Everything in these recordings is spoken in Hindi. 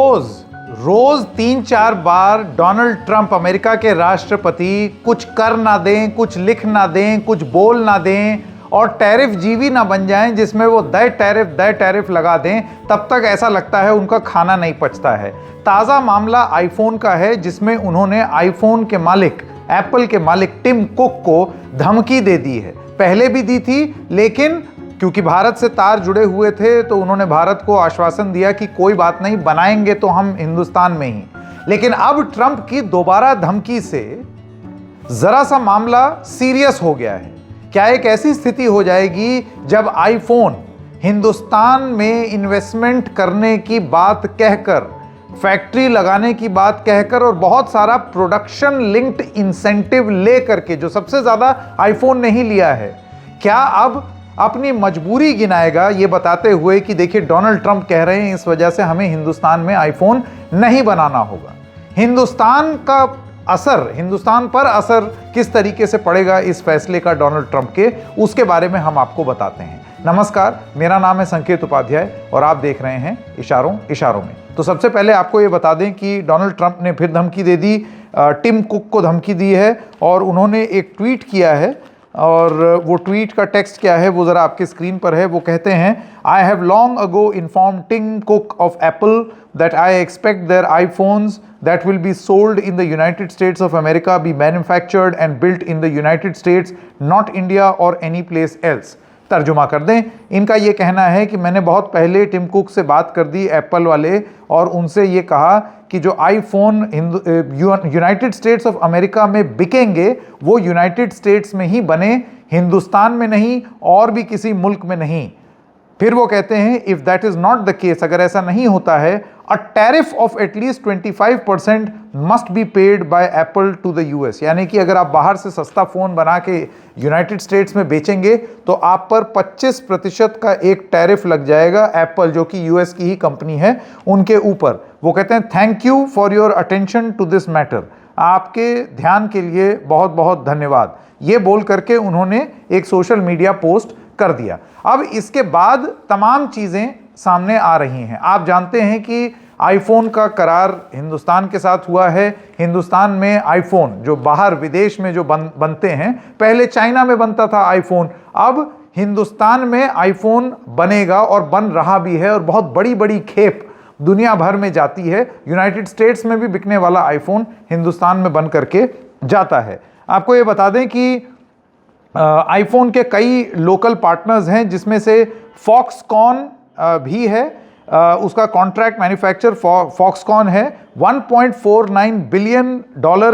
रोज रोज 3-4 बार डोनाल्ड ट्रंप अमेरिका के राष्ट्रपति कुछ कर ना दें, कुछ लिख ना दें, कुछ बोल ना दें और टैरिफ जीवी ना बन जाएं जिसमें वो दय टैरिफ लगा दें, तब तक ऐसा लगता है उनका खाना नहीं पचता है। ताज़ा मामला आईफोन का है जिसमें उन्होंने आईफोन के मालिक, एप्पल के मालिक टिम कुक को धमकी दे दी है। पहले भी दी थी, लेकिन क्योंकि भारत से तार जुड़े हुए थे तो उन्होंने भारत को आश्वासन दिया कि कोई बात नहीं, बनाएंगे तो हम हिंदुस्तान में ही। लेकिन अब ट्रंप की दोबारा धमकी से जरा सा मामला सीरियस हो गया है। क्या एक ऐसी स्थिति हो जाएगी जब आईफोन हिंदुस्तान में इन्वेस्टमेंट करने की बात कहकर, फैक्ट्री लगाने की बात कहकर और बहुत सारा प्रोडक्शन लिंक्ड इंसेंटिव लेकर के, जो सबसे ज्यादा आईफोन ने ही लिया है, क्या अब अपनी मजबूरी गिनाएगा ये बताते हुए कि देखिए डोनाल्ड ट्रंप कह रहे हैं इस वजह से हमें हिंदुस्तान में आईफोन नहीं बनाना होगा। हिंदुस्तान का असर, हिंदुस्तान पर असर किस तरीके से पड़ेगा इस फैसले का डोनाल्ड ट्रंप के, उसके बारे में हम आपको बताते हैं। नमस्कार, मेरा नाम है संकेत उपाध्याय और आप देख रहे हैं इशारों इशारों में। तो सबसे पहले आपको ये बता दें कि डोनाल्ड ट्रंप ने फिर धमकी दे दी, टिम कुक को धमकी दी है और उन्होंने एक ट्वीट किया है और वो ट्वीट का टेक्स्ट क्या है वो ज़रा आपके स्क्रीन पर है। वो कहते हैं, I have long ago inform Tim Cook of Apple that I expect their iPhones that will be sold in the United States of America be manufactured and built in the United States, not India or any place else। तर्जुमा कर दें, इनका ये कहना है कि मैंने बहुत पहले टिम कुक से बात कर दी, एप्पल वाले, और उनसे ये कहा कि जो iPhone United states of America में बिकेंगे वो यूनाइटेड स्टेट्स में ही बने, हिंदुस्तान में नहीं और भी किसी मुल्क में नहीं। फिर वो कहते हैं, if that is not the case, अगर ऐसा नहीं होता है, a tariff of at least 25% must be paid by Apple to the US. यानी कि अगर आप बाहर से सस्ता फोन बना के यूनाइटेड स्टेट्स में बेचेंगे तो आप पर 25% का एक टैरिफ लग जाएगा, एप्पल जो कि यूएस की ही कंपनी है उनके ऊपर। वो कहते हैं, thank you for your attention to this matter, आपके ध्यान के लिए बहुत बहुत धन्यवाद। ये बोल करके उन्होंने एक सोशल मीडिया पोस्ट कर दिया। अब इसके बाद तमाम चीजें सामने आ रही हैं। आप जानते हैं कि आईफोन का करार हिंदुस्तान के साथ हुआ है। हिंदुस्तान में आईफोन जो बाहर विदेश में जो बनते हैं, पहले चाइना में बनता था आईफोन, अब हिंदुस्तान में आईफोन बनेगा और बन रहा भी है और बहुत बड़ी बड़ी खेप दुनिया भर में जाती है। यूनाइटेड स्टेट्स में भी बिकने वाला आईफोन हिंदुस्तान में बन करके जाता है। आपको ये बता दें कि आईफोन के कई लोकल पार्टनर्स हैं जिसमें से फॉक्सकॉन भी है, उसका कॉन्ट्रैक्ट मैन्युफैक्चर फॉक्सकॉन है। $1.49 बिलियन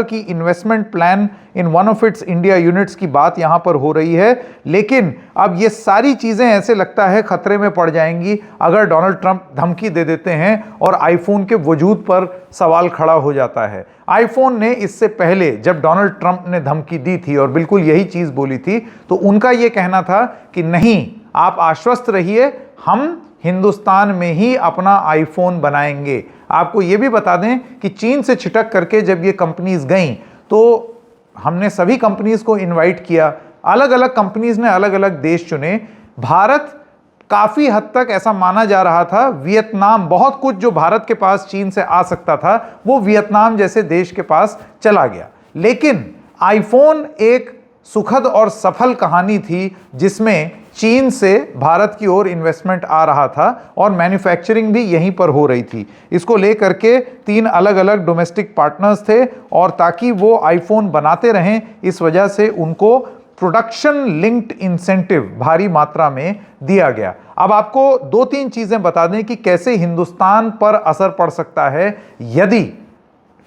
की investment plan in one of its India units की बात यहां पर हो रही है। लेकिन अब ये सारी चीजें ऐसे लगता है खतरे में पड़ जाएंगी अगर डोनाल्ड ट्रंप धमकी दे देते हैं और आईफोन के वजूद पर सवाल खड़ा हो जाता है। आईफोन ने इससे पहले जब डोनाल्ड ट्रंप ने धमकी दी थी और बिल्कुल यही चीज बोली थी, तो उनका यह कहना था कि नहीं, आप आश्वस्त रहिए, हम हिंदुस्तान में ही अपना आईफोन बनाएंगे। आपको यह भी बता दें कि चीन से छिटक करके जब ये कंपनीज गईं तो हमने सभी कंपनीज को इनवाइट किया, अलग अलग कंपनीज ने अलग अलग देश चुने। भारत काफी हद तक ऐसा माना जा रहा था, वियतनाम, बहुत कुछ जो भारत के पास चीन से आ सकता था वो वियतनाम जैसे देश के पास चला गया। लेकिन आईफोन एक सुखद और सफल कहानी थी जिसमें चीन से भारत की ओर इन्वेस्टमेंट आ रहा था और मैन्युफैक्चरिंग भी यहीं पर हो रही थी। इसको लेकर के 3 अलग अलग डोमेस्टिक पार्टनर्स थे और ताकि वो आईफोन बनाते रहें, इस वजह से उनको प्रोडक्शन लिंक्ड इंसेंटिव भारी मात्रा में दिया गया। अब आपको 2-3 चीजें बता दें कि कैसे हिंदुस्तान पर असर पड़ सकता है यदि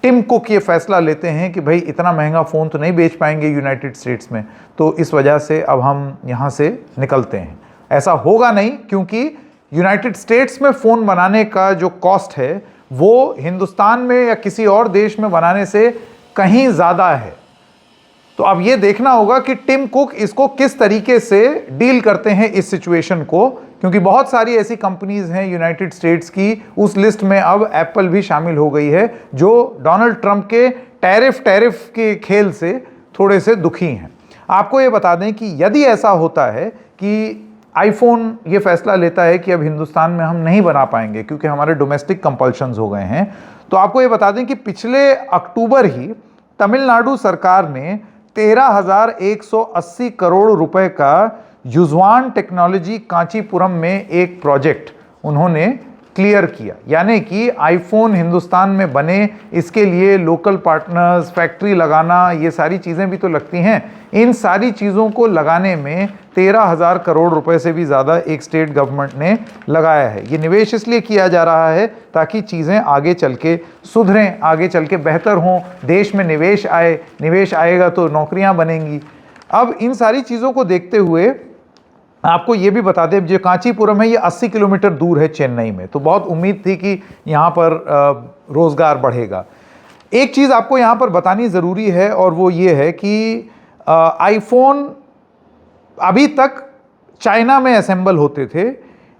टिम कुक ये फैसला लेते हैं कि भाई इतना महंगा फ़ोन तो नहीं बेच पाएंगे यूनाइटेड स्टेट्स में, तो इस वजह से अब हम यहाँ से निकलते हैं। ऐसा होगा नहीं, क्योंकि यूनाइटेड स्टेट्स में फ़ोन बनाने का जो कॉस्ट है वो हिंदुस्तान में या किसी और देश में बनाने से कहीं ज़्यादा है। तो अब ये देखना होगा कि टिम कुक इसको किस तरीके से डील करते हैं इस सिचुएशन को, क्योंकि बहुत सारी ऐसी कंपनीज हैं यूनाइटेड स्टेट्स की, उस लिस्ट में अब एप्पल भी शामिल हो गई है, जो डोनाल्ड ट्रंप के टैरिफ के खेल से थोड़े से दुखी हैं। आपको ये बता दें कि यदि ऐसा होता है कि आईफोन ये फैसला लेता है कि अब हिंदुस्तान में हम नहीं बना पाएंगे क्योंकि हमारे डोमेस्टिक कंपल्शंस हो गए हैं, तो आपको ये बता दें कि पिछले अक्टूबर ही तमिलनाडु सरकार ने 13,180 करोड़ रुपए का युजवान टेक्नोलॉजी कांचीपुरम में एक प्रोजेक्ट उन्होंने क्लियर किया। यानी कि आईफोन हिंदुस्तान में बने, इसके लिए लोकल पार्टनर्स, फैक्ट्री लगाना, ये सारी चीज़ें भी तो लगती हैं। इन सारी चीज़ों को लगाने में 13,000 करोड़ रुपए से भी ज़्यादा एक स्टेट गवर्नमेंट ने लगाया है। ये निवेश इसलिए किया जा रहा है ताकि चीज़ें आगे चल के सुधरें, आगे चल के बेहतर हों, देश में निवेश आए, निवेश आएगा तो नौकरियां बनेंगी। अब इन सारी चीज़ों को देखते हुए आपको ये भी बता दें, जो कांचीपुरम है ये 80 किलोमीटर दूर है चेन्नई में, तो बहुत उम्मीद थी कि यहाँ पर रोज़गार बढ़ेगा। एक चीज़ आपको यहाँ पर बतानी ज़रूरी है और वो ये है कि आईफोन अभी तक चाइना में असेंबल होते थे,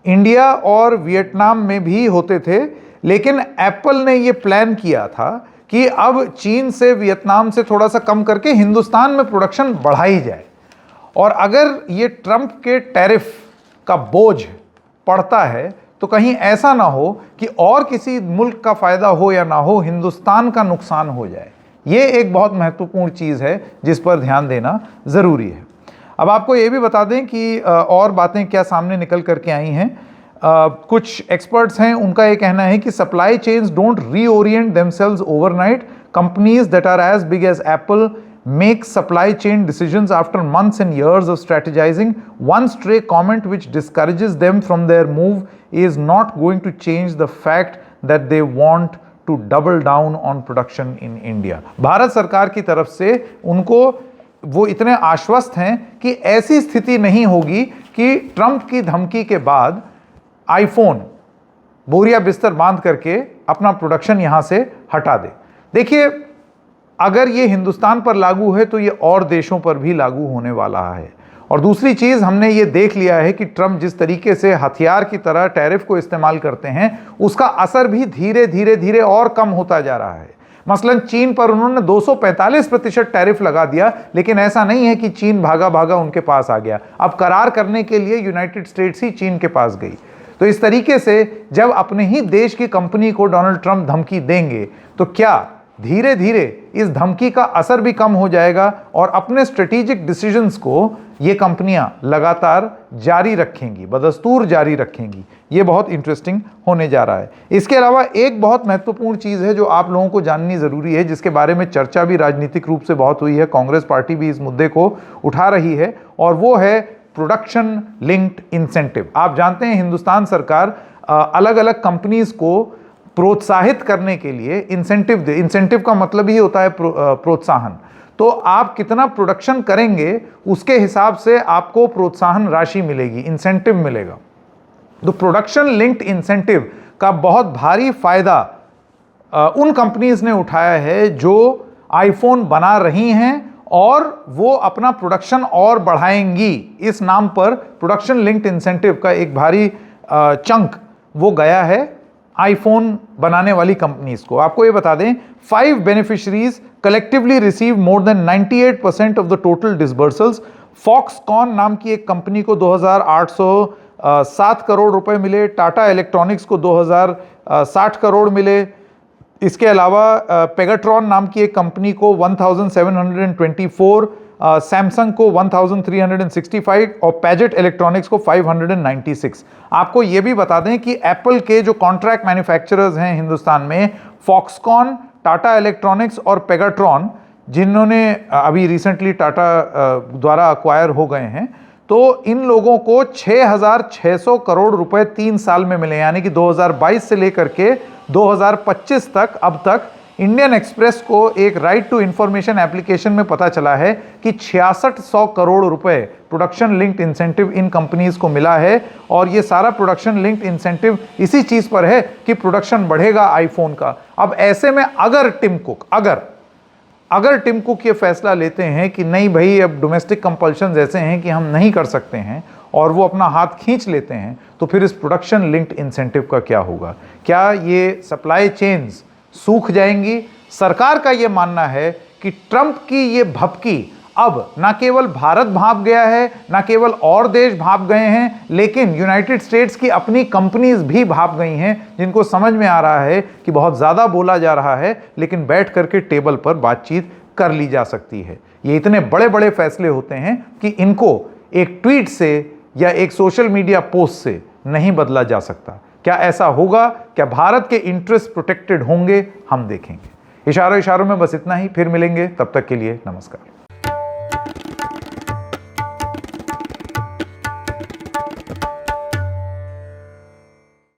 इंडिया और वियतनाम में भी होते थे, लेकिन एप्पल ने ये प्लान किया था कि अब चीन से, वियतनाम से थोड़ा सा कम करके हिंदुस्तान में प्रोडक्शन बढ़ाई जाए। और अगर ये ट्रंप के टैरिफ का बोझ पड़ता है तो कहीं ऐसा ना हो कि और किसी मुल्क का फ़ायदा हो या ना हो, हिंदुस्तान का नुकसान हो जाए। ये एक बहुत महत्वपूर्ण चीज़ है जिस पर ध्यान देना ज़रूरी है। अब आपको ये भी बता दें कि और बातें क्या सामने निकल करके आई हैं। कुछ एक्सपर्ट्स हैं, उनका ये कहना है कि supply chains don't reorient themselves overnight. Companies that are as big as Apple make supply chain decisions after months and years of strategizing. One stray comment which discourages them from their move is not going to change the fact that they want to double down on production in India. Bharat सरकार की तरफ से उनको वो इतने आश्वस्त हैं कि ऐसी स्थिति नहीं होगी कि ट्रंप की धमकी के बाद आईफोन बोरिया बिस्तर बांध करके अपना प्रोडक्शन यहां से हटा दे। देखिए, अगर ये हिंदुस्तान पर लागू है तो ये और देशों पर भी लागू होने वाला है। और दूसरी चीज़, हमने ये देख लिया है कि ट्रंप जिस तरीके से हथियार की तरह टैरिफ को इस्तेमाल करते हैं, उसका असर भी धीरे धीरे धीरे और कम होता जा रहा है। मसलन चीन पर उन्होंने 245% टैरिफ लगा दिया, लेकिन ऐसा नहीं है कि चीन भागा भागा उनके पास आ गया। अब करार करने के लिए यूनाइटेड स्टेट्स ही चीन के पास गई। तो इस तरीके से जब अपने ही देश की कंपनी को डोनाल्ड ट्रंप धमकी देंगे तो क्या धीरे धीरे इस धमकी का असर भी कम हो जाएगा और अपने स्ट्रेटेजिक डिसीजंस को ये कंपनियां लगातार जारी रखेंगी, बदस्तूर जारी रखेंगी। ये बहुत इंटरेस्टिंग होने जा रहा है। इसके अलावा एक बहुत महत्वपूर्ण चीज़ है जो आप लोगों को जाननी ज़रूरी है, जिसके बारे में चर्चा भी राजनीतिक रूप से बहुत हुई है, कांग्रेस पार्टी भी इस मुद्दे को उठा रही है, और वो है प्रोडक्शन लिंक्ड इंसेंटिव। आप जानते हैं हिंदुस्तान सरकार अलग अलग कंपनीज को प्रोत्साहित करने के लिए इंसेंटिव दे। इंसेंटिव का मतलब ही होता है प्रोत्साहन। तो आप कितना प्रोडक्शन करेंगे उसके हिसाब से आपको प्रोत्साहन राशि मिलेगी, इंसेंटिव मिलेगा। तो प्रोडक्शन लिंक्ड इंसेंटिव का बहुत भारी फायदा उन कंपनीज ने उठाया है जो आईफोन बना रही हैं और वो अपना प्रोडक्शन और बढ़ाएंगी। इस नाम पर प्रोडक्शन लिंक्ड इंसेंटिव का एक भारी चंक वो गया है आईफोन बनाने वाली कंपनीज को। आपको ये बता दें, 5 beneficiaries collectively receive more than 98% of the total disbursals. Foxconn नाम की एक कंपनी को 2,807 करोड़ रुपए मिले, टाटा इलेक्ट्रॉनिक्स को 2,060 करोड़ मिले। इसके अलावा पेगाट्रॉन नाम की एक कंपनी को 1,724, सैमसंग को 1,365 और पैजेट इलेक्ट्रॉनिक्स को 596। आपको यह भी बता दें कि एप्पल के जो कॉन्ट्रैक्ट मैन्युफैक्चरर्स हैं हिंदुस्तान में, फॉक्सकॉन, टाटा इलेक्ट्रॉनिक्स और पेगाट्रॉन, जिन्होंने अभी रिसेंटली टाटा द्वारा अक्वायर हो गए हैं, तो इन लोगों को 6,600 करोड़ रुपए 3 साल में मिले। यानी कि 2022 से लेकर के 2025 तक अब तक इंडियन एक्सप्रेस को एक राइट टू इंफॉर्मेशन एप्लीकेशन में पता चला है कि 6600 करोड़ रुपए प्रोडक्शन लिंक्ड इंसेंटिव इन कंपनीज को मिला है। और ये सारा प्रोडक्शन लिंक्ड इंसेंटिव इसी चीज पर है कि प्रोडक्शन बढ़ेगा आईफोन का। अब ऐसे में अगर टिम कुक ये फैसला लेते हैं कि नहीं भाई, अब डोमेस्टिक कंपल्शंस ऐसे हैं कि हम नहीं कर सकते हैं, और वो अपना हाथ खींच लेते हैं, तो फिर इस प्रोडक्शन लिंक्ड इंसेंटिव का क्या होगा? क्या ये सप्लाई चेन्स सूख जाएंगी? सरकार का ये मानना है कि ट्रंप की ये भपकी अब ना केवल भारत भाप गया है, ना केवल और देश भाप गए हैं, लेकिन यूनाइटेड स्टेट्स की अपनी कंपनीज भी भाप गई हैं, जिनको समझ में आ रहा है कि बहुत ज्यादा बोला जा रहा है, लेकिन बैठ करके टेबल पर बातचीत कर ली जा सकती है। ये इतने बड़े बड़े फैसले होते हैं कि इनको एक ट्वीट से या एक सोशल मीडिया पोस्ट से नहीं बदला जा सकता। क्या ऐसा होगा? क्या भारत के इंटरेस्ट प्रोटेक्टेड होंगे? हम देखेंगे। इशारों इशारों में बस इतना ही, फिर मिलेंगे, तब तक के लिए नमस्कार।